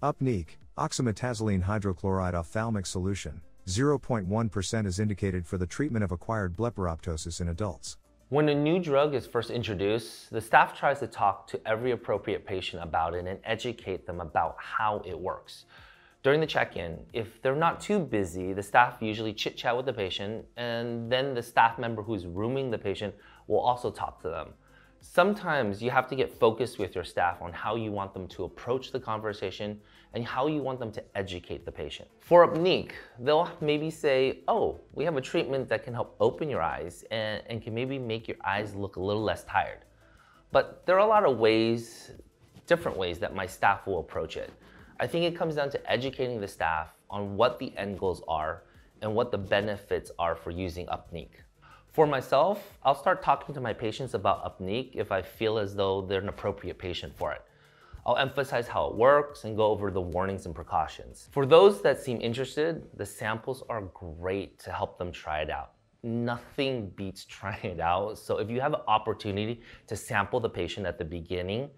UPNEEQ, oxymetazoline hydrochloride ophthalmic solution, 0.1% is indicated for the treatment of acquired blepharoptosis in adults. When a new drug is first introduced, the staff tries to talk to every appropriate patient about it and educate them about how it works. During the check-in, if they're not too busy, the staff usually chit-chat with the patient, and then the staff member who's rooming the patient will also talk to them. Sometimes you have to get focused with your staff on how you want them to approach the conversation and how you want them to educate the patient. For UPNEEQ, they'll maybe say, oh, we have a treatment that can help open your eyes and can maybe make your eyes look a little less tired. But there are a lot of ways, different ways that my staff will approach it. I think it comes down to educating the staff on what the end goals are and what the benefits are for using UPNEEQ. For myself, I'll start talking to my patients about UPNEEQ if I feel as though they're an appropriate patient for it. I'll emphasize how it works and go over the warnings and precautions. For those that seem interested, the samples are great to help them try it out. Nothing beats trying it out, so if you have an opportunity to sample the patient at the beginning,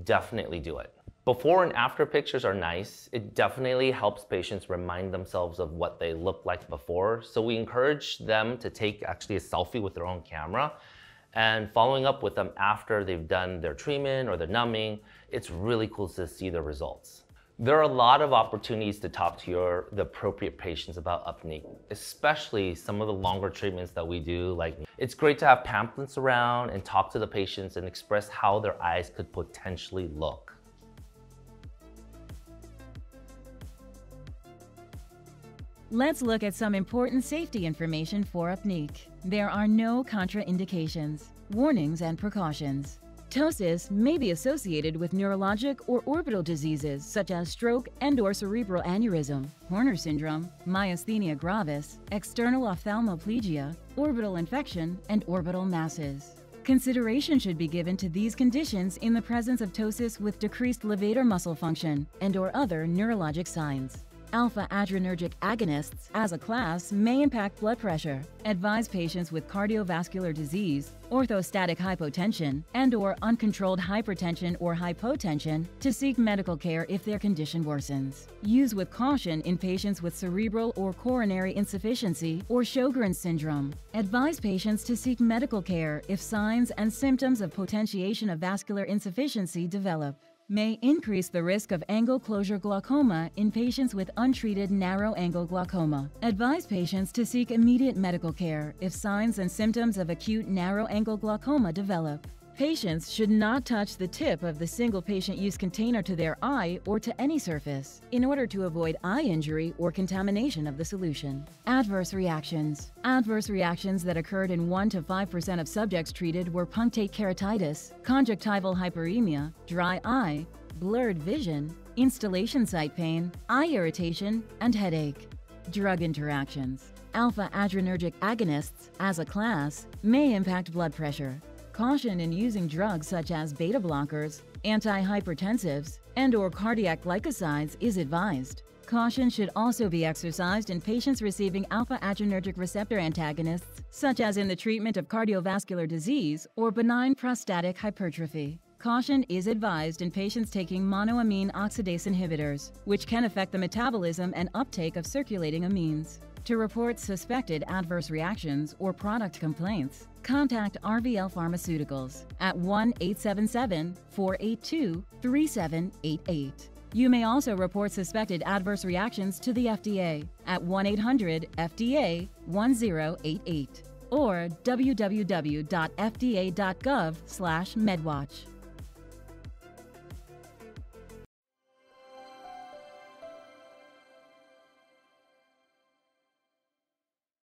definitely do it. Before and after pictures are nice. It definitely helps patients remind themselves of what they looked like before. So we encourage them to take actually a selfie with their own camera and following up with them after they've done their treatment or their numbing. It's really cool to see the results. There are a lot of opportunities to talk to the appropriate patients about UPNEEQ, especially some of the longer treatments that we do. It's great to have pamphlets around and talk to the patients and express how their eyes could potentially look. Let's look at some important safety information for UPNEEQ. There are no contraindications, warnings, and precautions. Ptosis may be associated with neurologic or orbital diseases such as stroke and/or cerebral aneurysm, Horner syndrome, myasthenia gravis, external ophthalmoplegia, orbital infection, and orbital masses. Consideration should be given to these conditions in the presence of ptosis with decreased levator muscle function and/or other neurologic signs. Alpha-adrenergic agonists, as a class, may impact blood pressure. Advise patients with cardiovascular disease, orthostatic hypotension, and/or uncontrolled hypertension or hypotension to seek medical care if their condition worsens. Use with caution in patients with cerebral or coronary insufficiency or Sjögren syndrome. Advise patients to seek medical care if signs and symptoms of potentiation of vascular insufficiency develop. May increase the risk of angle closure glaucoma in patients with untreated narrow angle glaucoma. Advise patients to seek immediate medical care if signs and symptoms of acute narrow angle glaucoma develop. Patients should not touch the tip of the single patient use container to their eye or to any surface in order to avoid eye injury or contamination of the solution. Adverse reactions. Adverse reactions that occurred in 1 to 5% of subjects treated were punctate keratitis, conjunctival hyperemia, dry eye, blurred vision, installation site pain, eye irritation, and headache. Drug interactions. Alpha-adrenergic agonists, as a class, may impact blood pressure. Caution in using drugs such as beta blockers, antihypertensives, and/or cardiac glycosides is advised. Caution should also be exercised in patients receiving alpha-adrenergic receptor antagonists, such as in the treatment of cardiovascular disease or benign prostatic hypertrophy. Caution is advised in patients taking monoamine oxidase inhibitors, which can affect the metabolism and uptake of circulating amines. To report suspected adverse reactions or product complaints, contact RVL Pharmaceuticals at 1-877-482-3788. You may also report suspected adverse reactions to the FDA at 1-800-FDA-1088 or www.fda.gov/medwatch.